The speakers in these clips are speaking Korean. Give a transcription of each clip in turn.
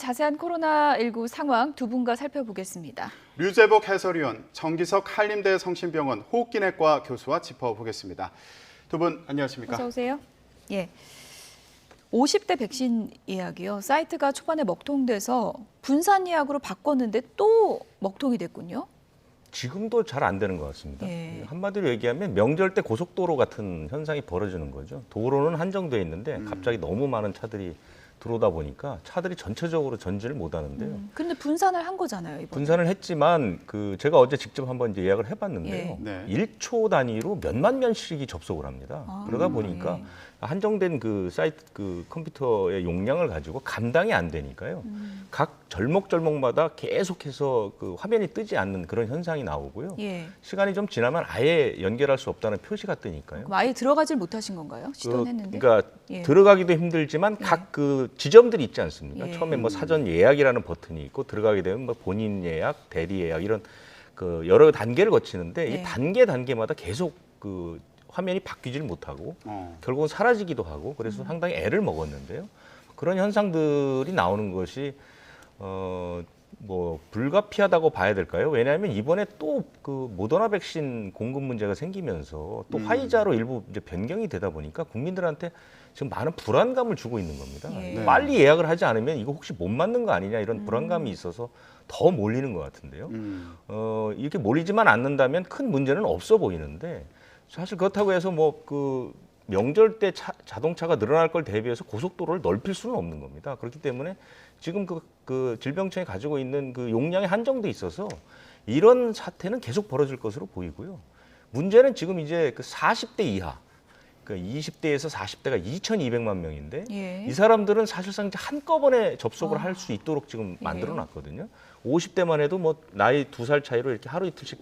자세한 코로나19 상황 두 분과 살펴보겠습니다. 류재복 해설위원, 정기석 한림대 성심병원 호흡기내과 교수와 짚어보겠습니다. 두 분 안녕하십니까? 어서 오세요. 예. 50대 백신 예약이요. 사이트가 초반에 먹통돼서 분산 예약으로 바꿨는데 또 먹통이 됐군요. 지금도 잘 안 되는 것 같습니다. 예. 한마디로 얘기하면 명절 때 고속도로 같은 현상이 벌어지는 거죠. 도로는 한정돼 있는데 갑자기 너무 많은 차들이 들어오다 보니까 차들이 전체적으로 전지를 못 하는데요. 근데 분산을 한 거잖아요, 이번에. 분산을 했지만 제가 어제 직접 한번 이제 예약을 해봤는데요. 예. 네. 1초 단위로 몇만 명씩이 접속을 합니다. 그러다 보니까 예. 한정된 그 사이트 컴퓨터의 용량을 가지고 감당이 안 되니까요. 각 절목절목마다 계속해서 그 화면이 뜨지 않는 그런 현상이 나오고요. 예. 시간이 좀 지나면 아예 연결할 수 없다는 표시가 뜨니까요. 그럼 아예 들어가질 못하신 건가요? 시도는 했는데. 그러니까 예. 들어가기도 힘들지만 각 그 지점들이 있지 않습니까? 예. 처음에 뭐 사전 예약이라는 버튼이 있고 들어가게 되면 뭐 본인 예약, 대리 예약 이런 그 여러 단계를 거치는데 예. 이 단계마다 계속 그 화면이 바뀌질 못하고 결국은 사라지기도 하고 그래서 상당히 애를 먹었는데요. 그런 현상들이 나오는 것이 뭐 불가피하다고 봐야 될까요? 왜냐하면 이번에 또 그 모더나 백신 공급 문제가 생기면서 또 화이자로 일부 이제 변경이 되다 보니까 국민들한테 지금 많은 불안감을 주고 있는 겁니다. 예. 빨리 예약을 하지 않으면 이거 혹시 못 맞는 거 아니냐 이런 불안감이 있어서 더 몰리는 것 같은데요. 이렇게 몰리지만 않는다면 큰 문제는 없어 보이는데 사실 그렇다고 해서 뭐 그 명절 때 자동차가 늘어날 걸 대비해서 고속도로를 넓힐 수는 없는 겁니다. 그렇기 때문에 지금 그 질병청이 가지고 있는 그 용량이 한정돼 있어서 이런 사태는 계속 벌어질 것으로 보이고요. 문제는 지금 이제 그 40대 이하, 그 20대에서 40대가 2,200만 명인데 예. 이 사람들은 사실상 이제 한꺼번에 접속을 할 수 있도록 지금 만들어 놨거든요. 50대만 해도 뭐 나이 2살 차이로 이렇게 하루 이틀씩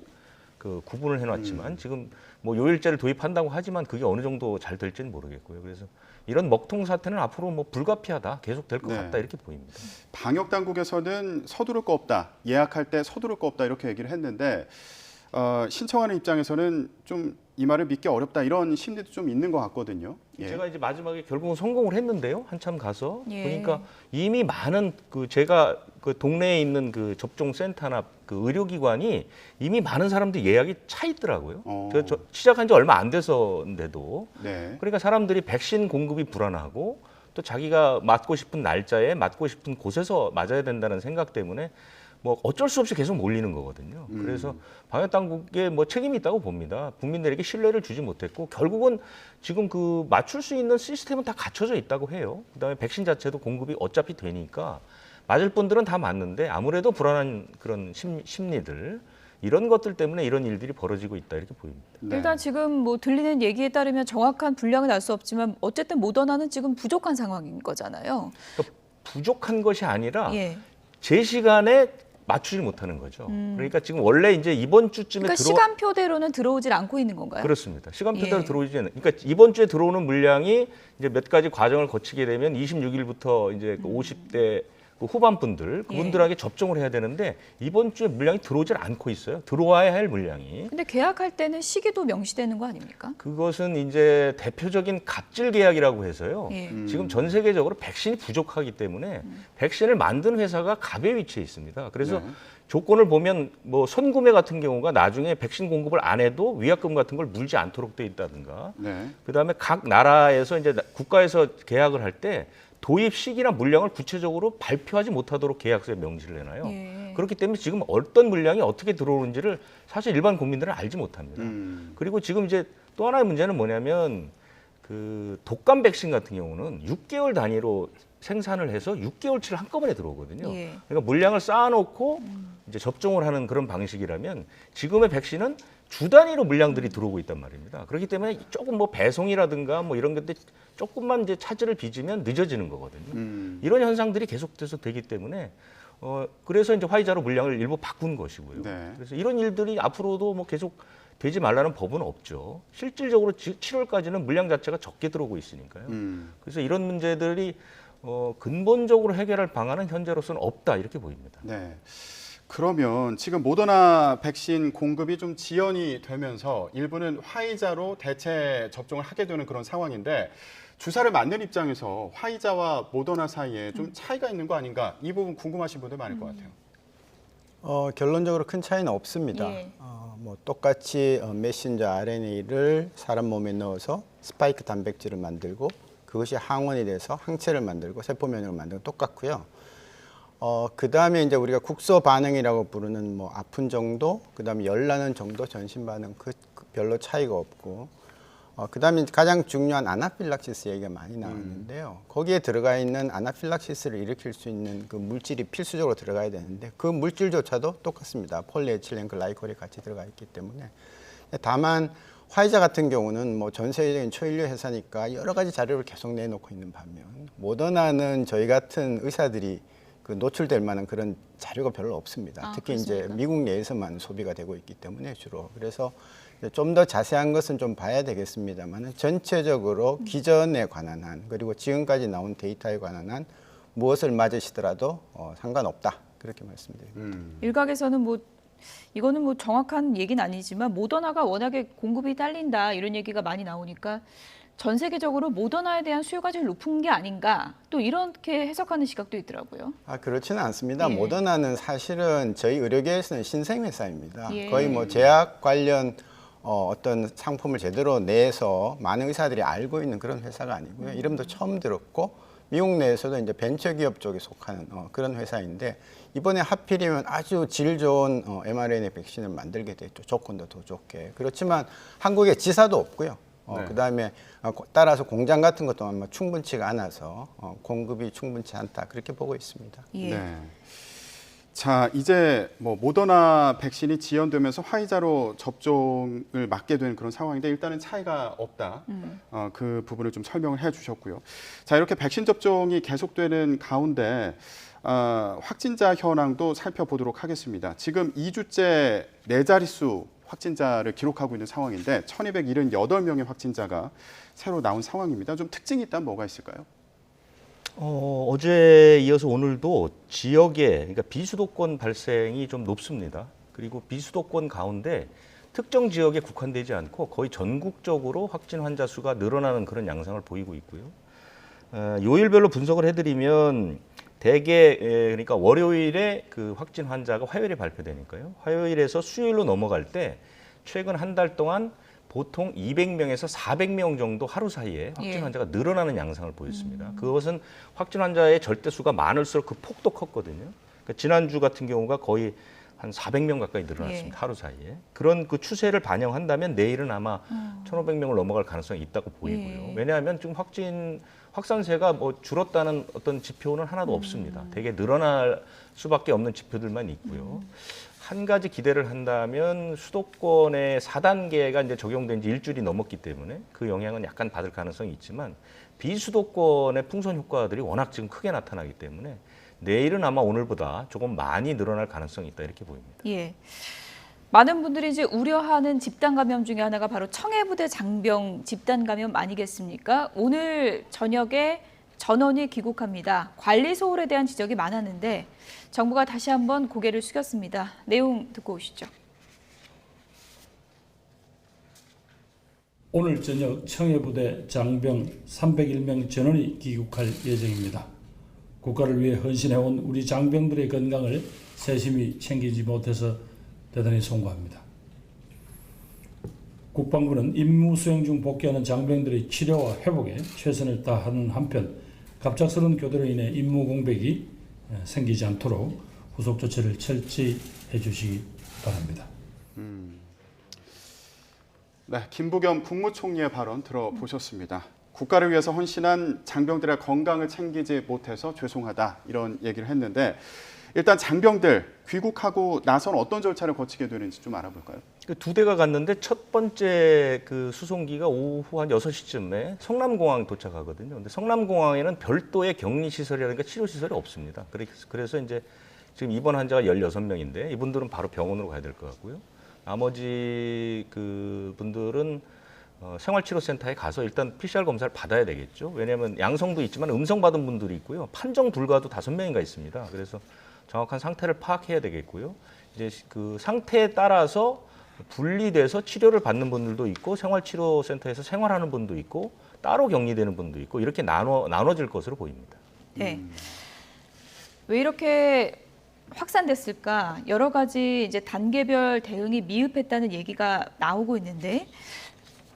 그 구분을 해놨지만 지금 뭐 요일제를 도입한다고 하지만 그게 어느 정도 잘 될지는 모르겠고요. 그래서 이런 먹통 사태는 앞으로 뭐 불가피하다, 계속 될 것 네. 같다 이렇게 보입니다. 방역 당국에서는 서두를 거 없다, 예약할 때 서두를 거 없다 이렇게 얘기를 했는데 신청하는 입장에서는 좀 이 말을 믿기 어렵다 이런 심리도 좀 있는 것 같거든요. 예. 제가 이제 마지막에 결국은 성공을 했는데요. 한참 가서 예. 보니까 이미 많은 제가 그 동네에 있는 그 접종 센터나 그 의료기관이 이미 많은 사람들이 예약이 차 있더라고요. 제가 시작한 지 얼마 안 돼서인데도 네. 그러니까 사람들이 백신 공급이 불안하고 또 자기가 맞고 싶은 날짜에 맞고 싶은 곳에서 맞아야 된다는 생각 때문에 뭐 어쩔 수 없이 계속 몰리는 거거든요. 그래서 방역 당국에 뭐 책임이 있다고 봅니다. 국민들에게 신뢰를 주지 못했고 결국은 지금 그 맞출 수 있는 시스템은 다 갖춰져 있다고 해요. 그다음에 백신 자체도 공급이 어차피 되니까 맞을 분들은 다 맞는데 아무래도 불안한 그런 심리들 이런 것들 때문에 이런 일들이 벌어지고 있다 이렇게 보입니다. 네. 일단 지금 뭐 들리는 얘기에 따르면 정확한 분량은 알 수 없지만 어쨌든 모더나는 지금 부족한 상황인 거잖아요. 그러니까 부족한 것이 아니라 예. 제 시간에 맞추지 못하는 거죠. 그러니까 지금 원래 이제 이번 주쯤에 그러니까 시간표대로는 들어오질 않고 있는 건가요? 그렇습니다. 시간표대로 예. 들어오지 않는. 그러니까 이번 주에 들어오는 물량이 이제 몇 가지 과정을 거치게 되면 26일부터 이제 그 50대 그 후반 분들 그분들에게 접종을 해야 되는데 이번 주에 물량이 들어오질 않고 있어요. 들어와야 할 물량이. 근데 계약할 때는 시기도 명시되는 거 아닙니까? 그것은 이제 대표적인 갑질 계약이라고 해서요. 예. 지금 전 세계적으로 백신이 부족하기 때문에 백신을 만든 회사가 갑에 위치해 있습니다. 그래서 네. 조건을 보면 뭐 선구매 같은 경우가 나중에 백신 공급을 안 해도 위약금 같은 걸 물지 않도록 돼 있다든가. 네. 그다음에 각 나라에서 이제 국가에서 계약을 할 때 도입 시기나 물량을 구체적으로 발표하지 못하도록 계약서에 명시를 해놔요. 예. 그렇기 때문에 지금 어떤 물량이 어떻게 들어오는지를 사실 일반 국민들은 알지 못합니다. 그리고 지금 이제 또 하나의 문제는 뭐냐면 그 독감 백신 같은 경우는 6개월 단위로 생산을 해서 6개월치를 한꺼번에 들어오거든요. 예. 그러니까 물량을 쌓아놓고 이제 접종을 하는 그런 방식이라면 지금의 백신은 주 단위로 물량들이 들어오고 있단 말입니다. 그렇기 때문에 조금 뭐 배송이라든가 뭐 이런 것들 조금만 이제 차질을 빚으면 늦어지는 거거든요. 이런 현상들이 계속돼서 되기 때문에 그래서 이제 화이자로 물량을 일부 바꾼 것이고요. 네. 그래서 이런 일들이 앞으로도 뭐 계속 되지 말라는 법은 없죠. 실질적으로 7월까지는 물량 자체가 적게 들어오고 있으니까요. 그래서 이런 문제들이 근본적으로 해결할 방안은 현재로서는 없다 이렇게 보입니다. 네. 그러면 지금 모더나 백신 공급이 좀 지연이 되면서 일부는 화이자로 대체 접종을 하게 되는 그런 상황인데 주사를 맞는 입장에서 화이자와 모더나 사이에 좀 차이가 있는 거 아닌가? 이 부분 궁금하신 분들 많을 것 같아요. 결론적으로 큰 차이는 없습니다. 예. 뭐 똑같이 메신저 RNA를 사람 몸에 넣어서 스파이크 단백질을 만들고 그것이 항원이 돼서 항체를 만들고 세포 면역을 만들고 똑같고요. 그 다음에 이제 우리가 국소 반응이라고 부르는 뭐 아픈 정도, 그 다음에 열나는 정도, 전신 반응 그 별로 차이가 없고, 그 다음에 가장 중요한 아나필락시스 얘기가 많이 나왔는데요. 거기에 들어가 있는 아나필락시스를 일으킬 수 있는 그 물질이 필수적으로 들어가야 되는데 그 물질조차도 똑같습니다. 폴리에틸렌 글라이콜이 같이 들어가 있기 때문에. 다만 화이자 같은 경우는 뭐 전 세계적인 초인류 회사니까 여러 가지 자료를 계속 내놓고 있는 반면 모더나는 저희 같은 의사들이 그 노출될 만한 그런 자료가 별로 없습니다. 특히 그렇습니까? 이제 미국 내에서만 소비가 되고 있기 때문에 주로. 그래서 좀 더 자세한 것은 좀 봐야 되겠습니다만 전체적으로 기전에 관한 한 그리고 지금까지 나온 데이터에 관한 한 무엇을 맞으시더라도 상관없다. 그렇게 말씀드립니다. 일각에서는 뭐 이거는 뭐 정확한 얘기는 아니지만 모더나가 워낙에 공급이 딸린다 이런 얘기가 많이 나오니까 전 세계적으로 모더나에 대한 수요가 제일 높은 게 아닌가 또 이렇게 해석하는 시각도 있더라고요. 그렇지는 않습니다. 예. 모더나는 사실은 저희 의료계에서는 신생회사입니다. 예. 거의 뭐 제약 관련 어떤 상품을 제대로 내서 많은 의사들이 알고 있는 그런 회사가 아니고요. 이름도 처음 들었고 미국 내에서도 이제 벤처기업 쪽에 속하는 그런 회사인데 이번에 하필이면 아주 질 좋은 mRNA 백신을 만들게 됐죠. 조건도 더 좋게. 그렇지만 한국에 지사도 없고요. 네. 그다음에 따라서 공장 같은 것도 아마 충분치가 않아서 공급이 충분치 않다. 그렇게 보고 있습니다. 예. 네. 자, 이제 뭐 모더나 백신이 지연되면서 화이자로 접종을 맞게 되는 그런 상황인데 일단은 차이가 없다. 그 부분을 좀 설명을 해주셨고요. 자, 이렇게 백신 접종이 계속되는 가운데 확진자 현황도 살펴보도록 하겠습니다. 지금 2주째 4자릿수 확진자를 기록하고 있는 상황인데 1,278명의 확진자가 새로 나온 상황입니다. 좀 특징이 있다면 뭐가 있을까요? 어제 이어서 오늘도 지역에 그러니까 비수도권 발생이 좀 높습니다. 그리고 비수도권 가운데 특정 지역에 국한되지 않고 거의 전국적으로 확진 환자 수가 늘어나는 그런 양상을 보이고 있고요. 요일별로 분석을 해드리면 대개 그러니까 월요일에 그 확진 환자가 화요일에 발표되니까요. 화요일에서 수요일로 넘어갈 때 최근 한 달 동안 보통 200명에서 400명 정도 하루 사이에 확진 예. 환자가 늘어나는 양상을 보였습니다. 그것은 확진 환자의 절대 수가 많을수록 그 폭도 컸거든요. 그러니까 지난주 같은 경우가 거의 한 400명 가까이 늘어났습니다. 예. 하루 사이에. 그런 그 추세를 반영한다면 내일은 아마 1,500명을 넘어갈 가능성이 있다고 보이고요. 예. 왜냐하면 지금 확산세가 뭐 줄었다는 어떤 지표는 하나도 없습니다. 되게 늘어날 수밖에 없는 지표들만 있고요. 한 가지 기대를 한다면 수도권의 4단계가 이제 적용된 지 일주일이 넘었기 때문에 그 영향은 약간 받을 가능성이 있지만 비수도권의 풍선 효과들이 워낙 지금 크게 나타나기 때문에 내일은 아마 오늘보다 조금 많이 늘어날 가능성이 있다 이렇게 보입니다. 예. 많은 분들이 이제 우려하는 집단 감염 중에 하나가 바로 청해부대 장병 집단 감염 아니겠습니까? 오늘 저녁에 전원이 귀국합니다. 관리 소홀에 대한 지적이 많았는데 정부가 다시 한번 고개를 숙였습니다. 내용 듣고 오시죠. 오늘 저녁 청해부대 장병 301명 전원이 귀국할 예정입니다. 국가를 위해 헌신해온 우리 장병들의 건강을 세심히 챙기지 못해서 대단히 송구합니다. 국방부는 임무 수행 중 복귀하는 장병들의 치료와 회복에 최선을 다하는 한편 갑작스러운 교대로 인해 임무 공백이 생기지 않도록 후속 조치를 철저히 해주시기 바랍니다. 네, 김부겸 국무총리의 발언 들어보셨습니다. 국가를 위해서 헌신한 장병들의 건강을 챙기지 못해서 죄송하다 이런 얘기를 했는데 일단 장병들 귀국하고 나선 어떤 절차를 거치게 되는지 좀 알아볼까요? 그 두 대가 갔는데 첫 번째 그 수송기가 오후 한 6시쯤에 성남공항 도착하거든요. 근데 성남공항에는 별도의 격리 시설이라든가 치료 시설이 없습니다. 그래서 이제 지금 입원 환자가 16명인데 이분들은 바로 병원으로 가야 될 것 같고요. 나머지 그 분들은 생활치료센터에 가서 일단 PCR 검사를 받아야 되겠죠. 왜냐하면 양성도 있지만 음성 받은 분들이 있고요. 판정 불가도 5명인가 있습니다. 그래서 정확한 상태를 파악해야 되겠고요. 이제 그 상태에 따라서 분리돼서 치료를 받는 분들도 있고 생활치료센터에서 생활하는 분도 있고 따로 격리되는 분도 있고 이렇게 나눠질 것으로 보입니다. 네. 왜 이렇게 확산됐을까? 여러 가지 이제 단계별 대응이 미흡했다는 얘기가 나오고 있는데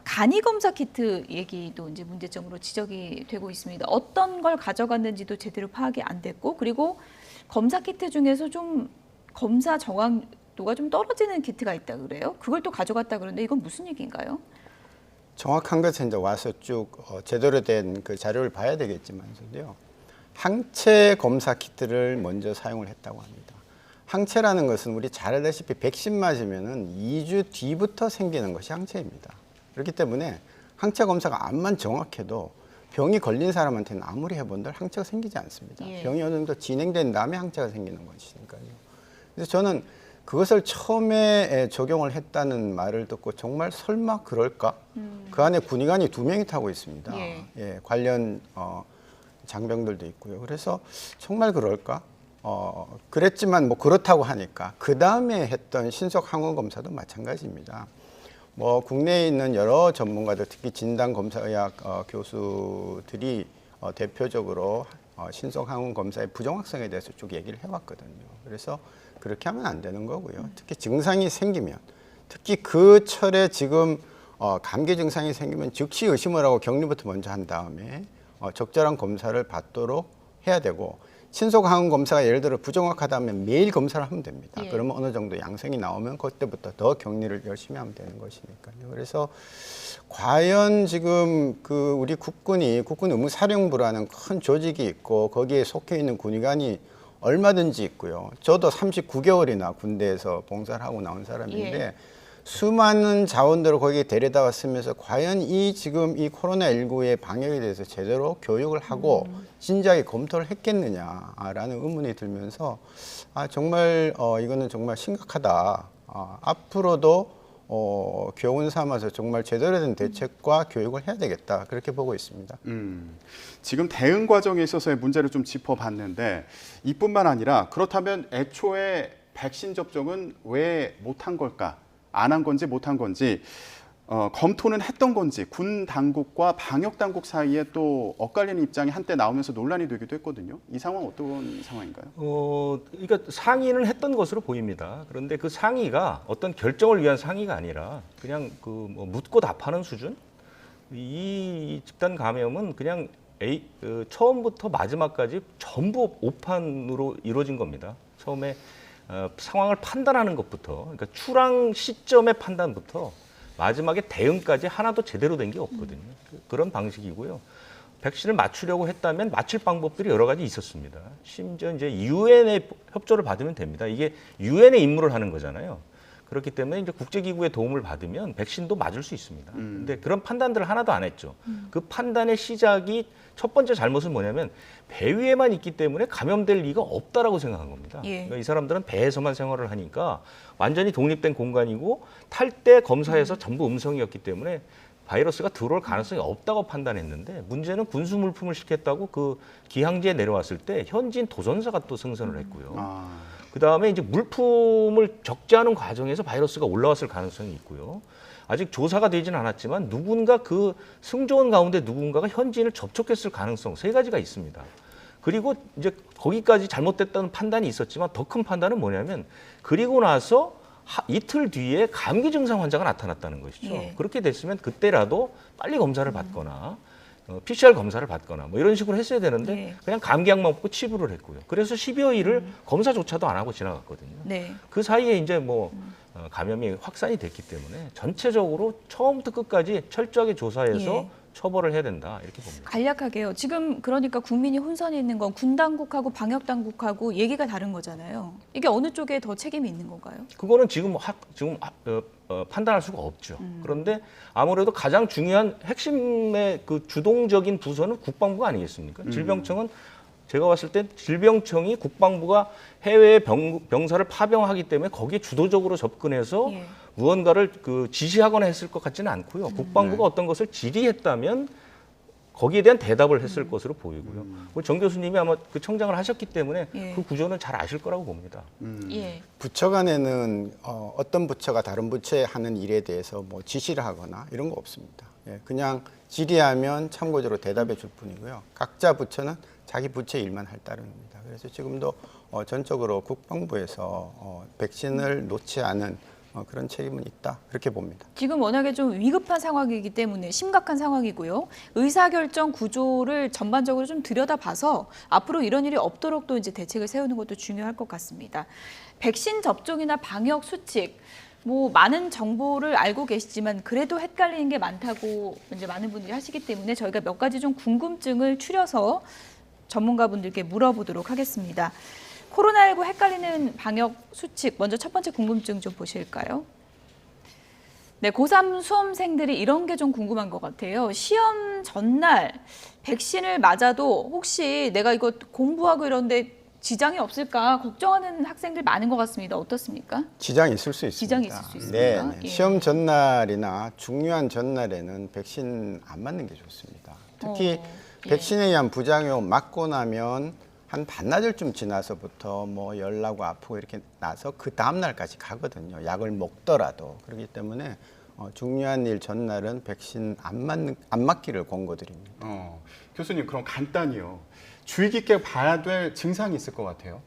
간이 검사 키트 얘기도 이제 문제점으로 지적이 되고 있습니다. 어떤 걸 가져갔는지도 제대로 파악이 안 됐고, 그리고 검사 키트 중에서 좀 검사 정확도가 좀 떨어지는 키트가 있다 그래요. 그걸 또 가져갔다 그러는데 이건 무슨 얘기인가요? 정확한 것은 이제 와서 쭉 제대로 된 그 자료를 봐야 되겠지만서도요. 항체 검사 키트를 먼저 사용을 했다고 합니다. 항체라는 것은 우리 잘 알다시피 백신 맞으면은 2주 뒤부터 생기는 것이 항체입니다. 그렇기 때문에 항체 검사가 암만 정확해도 병이 걸린 사람한테는 아무리 해본들 항체가 생기지 않습니다. 예. 병이 어느 정도 진행된 다음에 항체가 생기는 것이니까요. 그래서 저는 그것을 처음에 적용을 했다는 말을 듣고 정말 설마 그럴까? 그 안에 군의관이 2명이 타고 있습니다. 예. 예, 관련 장병들도 있고요. 그래서 정말 그럴까? 그랬지만 뭐 그렇다고 하니까 그 다음에 했던 신속 항원 검사도 마찬가지입니다. 뭐 국내에 있는 여러 전문가들, 특히 진단검사의학 교수들이 대표적으로 신속 항원 검사의 부정확성에 대해서 쭉 얘기를 해왔거든요. 그래서 그렇게 하면 안 되는 거고요. 특히 증상이 생기면, 특히 그 철에 지금 감기 증상이 생기면 즉시 의심을 하고 격리부터 먼저 한 다음에 적절한 검사를 받도록 해야 되고, 신속 항원 검사가 예를 들어 부정확하다면 매일 검사를 하면 됩니다. 예. 그러면 어느 정도 양성이 나오면 그때부터 더 격리를 열심히 하면 되는 것이니까요. 그래서 과연 지금 그 우리 국군 의무사령부라는 큰 조직이 있고 거기에 속해 있는 군의관이 얼마든지 있고요. 저도 39개월이나 군대에서 봉사를 하고 나온 사람인데 예. 수많은 자원들을 거기에 데려다 왔으면서 과연 지금 이 코로나19의 방역에 대해서 제대로 교육을 하고 진지하게 검토를 했겠느냐라는 의문이 들면서 정말 이거는 정말 심각하다. 앞으로도 교훈 삼아서 정말 제대로 된 대책과 교육을 해야 되겠다. 그렇게 보고 있습니다. 지금 대응 과정에 있어서의 문제를 좀 짚어봤는데 이뿐만 아니라 그렇다면 애초에 백신 접종은 왜 못한 걸까? 안 한 건지 못한 건지 검토는 했던 건지 군 당국과 방역 당국 사이에 또 엇갈리는 입장이 한때 나오면서 논란이 되기도 했거든요. 이 상황 어떤 상황인가요? 그러니까 상의는 했던 것으로 보입니다. 그런데 그 상의가 어떤 결정을 위한 상의가 아니라 그냥 뭐 묻고 답하는 수준? 이 집단 감염은 그냥 처음부터 마지막까지 전부 오판으로 이루어진 겁니다. 처음에 상황을 판단하는 것부터, 그러니까 출항 시점의 판단부터 마지막에 대응까지 하나도 제대로 된 게 없거든요. 그런 방식이고요. 백신을 맞추려고 했다면 맞출 방법들이 여러 가지 있었습니다. 심지어 이제 유엔의 협조를 받으면 됩니다. 이게 유엔의 임무를 하는 거잖아요. 그렇기 때문에 이제 국제기구의 도움을 받으면 백신도 맞을 수 있습니다. 근데 그런 판단들을 하나도 안 했죠. 그 판단의 시작이 첫 번째 잘못은 뭐냐면 배 위에만 있기 때문에 감염될 리가 없다라고 생각한 겁니다. 예. 그러니까 이 사람들은 배에서만 생활을 하니까 완전히 독립된 공간이고 탈 때 검사해서 전부 음성이었기 때문에 바이러스가 들어올 가능성이 없다고 판단했는데 문제는 군수 물품을 시켰다고 그 기항지에 내려왔을 때 현지인 도전사가 또 승선을 했고요. 그다음에 이제 물품을 적재하는 과정에서 바이러스가 올라왔을 가능성이 있고요. 아직 조사가 되지는 않았지만 누군가 그 승조원 가운데 누군가가 현지인을 접촉했을 가능성 3가지가 있습니다. 그리고 이제 거기까지 잘못됐다는 판단이 있었지만 더 큰 판단은 뭐냐면 그리고 나서 이틀 뒤에 감기 증상 환자가 나타났다는 것이죠. 예. 그렇게 됐으면 그때라도 빨리 검사를 받거나 PCR 검사를 받거나 뭐 이런 식으로 했어야 되는데 네. 그냥 감기약만 먹고 치부를 했고요. 그래서 12여일을 검사조차도 안 하고 지나갔거든요. 네. 그 사이에 이제 뭐 감염이 확산이 됐기 때문에 전체적으로 처음부터 끝까지 철저하게 조사해서 예. 처벌을 해야 된다 이렇게 봅니다. 간략하게요. 지금 그러니까 국민이 혼선이 있는 건 군 당국하고 방역 당국하고 얘기가 다른 거잖아요. 이게 어느 쪽에 더 책임이 있는 건가요? 그거는 지금 판단할 수가 없죠. 그런데 아무래도 가장 중요한 핵심의 그 주동적인 부서는 국방부가 아니겠습니까? 질병청은 제가 봤을 때 질병청이 국방부가 해외에 병사를 파병하기 때문에 거기에 주도적으로 접근해서 예. 무언가를 지시하거나 했을 것 같지는 않고요. 국방부가 어떤 것을 질의했다면 거기에 대한 대답을 했을 것으로 보이고요. 우리 정 교수님이 아마 그 청장을 하셨기 때문에 예. 그 구조는 잘 아실 거라고 봅니다. 예. 부처 간에는 어떤 부처가 다른 부처에 하는 일에 대해서 뭐 지시를 하거나 이런 거 없습니다. 예, 그냥 질의하면 참고적으로 대답해 줄 뿐이고요. 각자 부처는 자기 부처 일만 할 따름입니다. 그래서 지금도 전적으로 국방부에서 백신을 놓지 않은 그런 책임은 있다 그렇게 봅니다. 지금 워낙에 좀 위급한 상황이기 때문에 심각한 상황이고요. 의사결정 구조를 전반적으로 좀 들여다봐서 앞으로 이런 일이 없도록 또 이제 대책을 세우는 것도 중요할 것 같습니다. 백신 접종이나 방역 수칙, 뭐 많은 정보를 알고 계시지만 그래도 헷갈리는 게 많다고 이제 많은 분들이 하시기 때문에 저희가 몇 가지 좀 궁금증을 추려서 전문가분들께 물어보도록 하겠습니다. 코로나19 헷갈리는 방역 수칙, 먼저 첫 번째 궁금증 좀 보실까요? 네, 고3 수험생들이 이런 게 좀 궁금한 것 같아요. 시험 전날 백신을 맞아도 혹시 내가 이거 공부하고 이런데 지장이 없을까 걱정하는 학생들 많은 것 같습니다. 어떻습니까? 지장이 있을 수 있습니다. 지장이 있을 수 있습니다. 네, 네. 예. 시험 전날이나 중요한 전날에는 백신 안 맞는 게 좋습니다. 특히 예. 백신에 의한 부작용 맞고 나면 한 반나절쯤 지나서부터 뭐 열나고 아프고 이렇게 나서 그 다음 날까지 가거든요. 약을 먹더라도. 그렇기 때문에 중요한 일 전날은 백신 안 맞기를 권고드립니다. 교수님 그럼 간단히요. 주의 깊게 봐야 될 증상이 있을 것 같아요.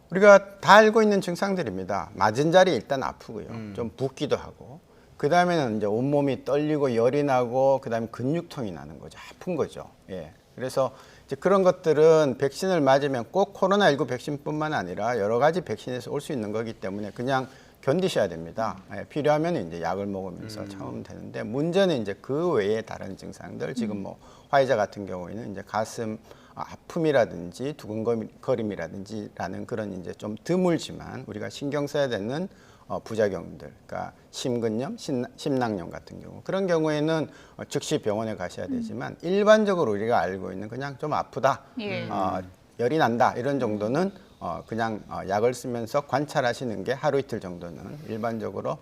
우리가 다 알고 있는 증상들입니다. 맞은 자리 일단 아프고요. 좀 붓기도 하고. 그 다음에는 이제 온몸이 떨리고 열이 나고 그 다음에 근육통이 나는 거죠. 아픈 거죠. 예. 그래서 이제 그런 것들은 백신을 맞으면 꼭 코로나19 백신뿐만 아니라 여러 가지 백신에서 올 수 있는 거기 때문에 그냥 견디셔야 됩니다. 예, 필요하면 이제 약을 먹으면서 참으면 되는데 문제는 이제 그 외에 다른 증상들 지금 뭐 화이자 같은 경우에는 이제 가슴 아픔이라든지 두근거림이라든지라는 그런 이제 좀 드물지만 우리가 신경 써야 되는 부작용들, 그러니까 심근염, 심낭염 같은 경우 그런 경우에는 즉시 병원에 가셔야 되지만 일반적으로 우리가 알고 있는 그냥 좀 아프다, 예. 열이 난다 이런 정도는 그냥 약을 쓰면서 관찰하시는 게 하루 이틀 정도는 일반적으로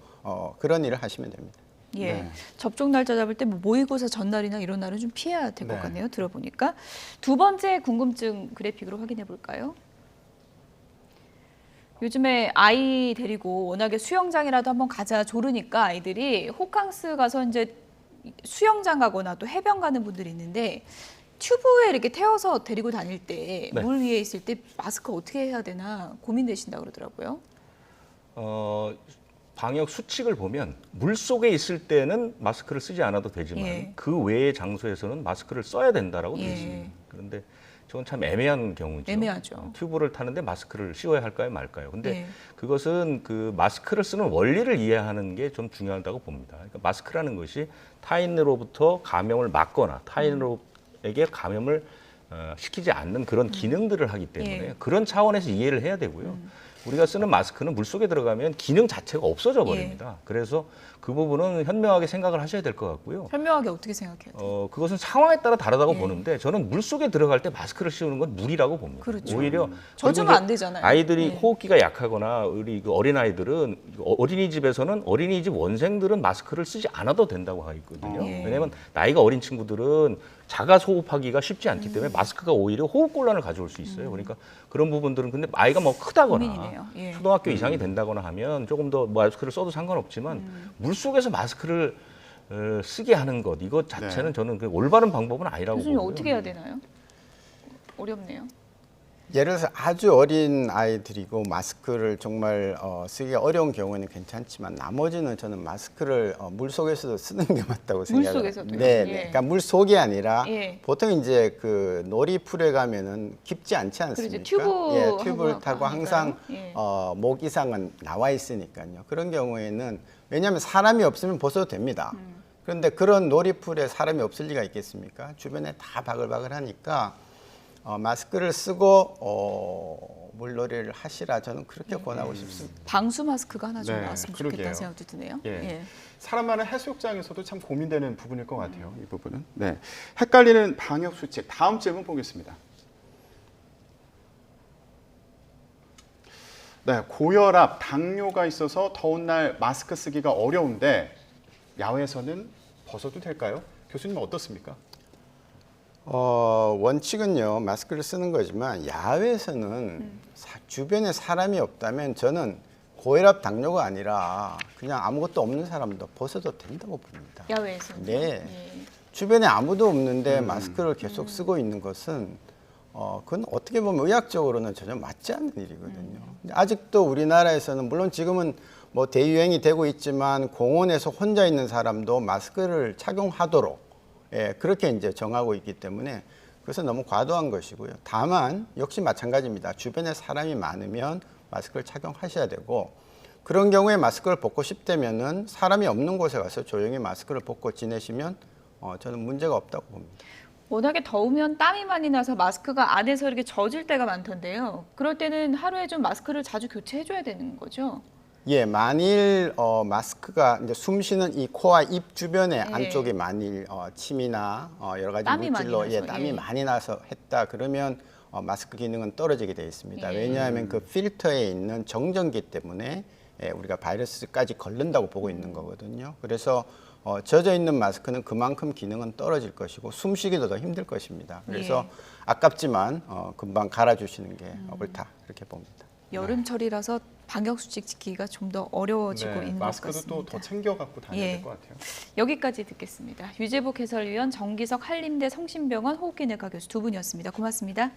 그런 일을 하시면 됩니다. 예, 네. 접종 날짜 잡을 때 뭐 모의고사 전날이나 이런 날은 좀 피해야 될 것 네. 같네요. 들어보니까. 두 번째 궁금증 그래픽으로 확인해 볼까요? 요즘에 아이 데리고 워낙에 수영장이라도 한번 가자 조르니까 아이들이 호캉스 가서 이제 수영장 가거나 또 해변 가는 분들이 있는데 튜브에 이렇게 태워서 데리고 다닐 때 네. 물 위에 있을 때 마스크 어떻게 해야 되나 고민되신다고 그러더라고요. 방역 수칙을 보면 물 속에 있을 때는 마스크를 쓰지 않아도 되지만 예. 그 외의 장소에서는 마스크를 써야 된다라고 되어 예. 있습니다. 그런데 저건 참 애매한 경우죠. 애매하죠. 튜브를 타는데 마스크를 씌워야 할까요, 말까요? 근데 예. 그것은 그 마스크를 쓰는 원리를 이해하는 게 좀 중요하다고 봅니다. 그러니까 마스크라는 것이 타인으로부터 감염을 막거나 타인에게 감염을 시키지 않는 그런 기능들을 하기 때문에 예. 그런 차원에서 이해를 해야 되고요. 우리가 쓰는 마스크는 물속에 들어가면 기능 자체가 없어져 버립니다. 그래서 그 부분은 현명하게 생각을 하셔야 될 것 같고요. 현명하게 어떻게 생각해야 돼요? 그것은 상황에 따라 다르다고 예. 보는데 저는 물속에 들어갈 때 마스크를 씌우는 건 무리라고 봅니다. 그렇죠. 오히려 젖으면 그리고 안 되잖아요. 아이들이 예. 호흡기가 약하거나 우리 그 어린아이들은 어린이집에서는 어린이집 원생들은 마스크를 쓰지 않아도 된다고 하고 있거든요. 예. 왜냐하면 나이가 어린 친구들은 자가 소흡하기가 쉽지 않기 때문에 마스크가 오히려 호흡 곤란을 가져올 수 있어요. 그러니까 그런 부분들은 근데 아이가 뭐 크다거나 고민이네요. 예. 초등학교 이상이 된다거나 하면 조금 더 마스크를 써도 상관없지만 물속에서 마스크를 쓰게 하는 것 이것 자체는 네. 저는 그 올바른 방법은 아니라고 교수님 보고요. 어떻게 해야 되나요? 어렵네요. 예를 들어서 아주 어린 아이들이고 마스크를 정말 쓰기가 어려운 경우에는 괜찮지만 나머지는 저는 마스크를 물 속에서도 쓰는 게 맞다고 생각해요. 물속에서도요? 네, 예. 네. 그러니까 물 속이 아니라 예. 보통 이제 그 놀이풀에 가면은 깊지 않지 그렇죠. 않습니까? 튜브 예, 튜브를 하고 타고 하니까요. 항상 예. 목 이상은 나와 있으니까요. 그런 경우에는 왜냐하면 사람이 없으면 벗어도 됩니다. 그런데 그런 놀이풀에 사람이 없을 리가 있겠습니까? 주변에 다 바글바글하니까 마스크를 쓰고 물놀이를 하시라 저는 그렇게 권하고 싶습니다. 방수 마스크가 하나 좀 네, 나왔으면 그러게요. 좋겠다는 생각도 드네요. 예. 예. 사람 많은 해수욕장에서도 참 고민되는 부분일 것 같아요. 이 부분은. 네. 헷갈리는 방역 수칙. 다음 질문 보겠습니다. 네, 고혈압, 당뇨가 있어서 더운 날 마스크 쓰기가 어려운데 야외에서는 벗어도 될까요? 교수님 어떻습니까? 원칙은요 마스크를 쓰는 거지만 야외에서는 주변에 사람이 없다면 저는 고혈압, 당뇨가 아니라 그냥 아무것도 없는 사람도 벗어도 된다고 봅니다. 야외에서. 네. 예. 주변에 아무도 없는데 마스크를 계속 쓰고 있는 것은 그건 어떻게 보면 의학적으로는 전혀 맞지 않는 일이거든요. 근데 아직도 우리나라에서는 물론 지금은 뭐 대유행이 되고 있지만 공원에서 혼자 있는 사람도 마스크를 착용하도록 그렇게 이제 정하고 있기 때문에 그것은 너무 과도한 것이고요. 다만 역시 마찬가지입니다. 주변에 사람이 많으면 마스크를 착용하셔야 되고 그런 경우에 마스크를 벗고 싶다면은 사람이 없는 곳에 가서 조용히 마스크를 벗고 지내시면 저는 문제가 없다고 봅니다. 워낙에 더우면 땀이 많이 나서 마스크가 안에서 이렇게 젖을 때가 많던데요. 그럴 때는 하루에 좀 마스크를 자주 교체해줘야 되는 거죠? 예, 만일 마스크가 이제 숨 쉬는 이 코와 입 주변에 안쪽에 만일 침이나 여러 가지 땀이 물질로 많이 나서, 땀이 많이 나서 했다 그러면 마스크 기능은 떨어지게 되어 있습니다. 예. 왜냐하면 그 필터에 있는 정전기 때문에 우리가 바이러스까지 걸른다고 보고 있는 거거든요. 그래서 젖어 있는 마스크는 그만큼 기능은 떨어질 것이고 숨쉬기도 더 힘들 것입니다. 그래서 예. 아깝지만 금방 갈아주시는 게 옳다 그렇게 봅니다. 여름철이라서 방역수칙 지키기가 좀 더 어려워지고 네, 있는 것 마스크도 같습니다. 또 더 챙겨 갖고 다녀야 예. 될 것 같아요. 여기까지 듣겠습니다. 유재복 해설위원, 정기석 한림대 성심병원 호흡기내과 교수 두 분이었습니다. 고맙습니다.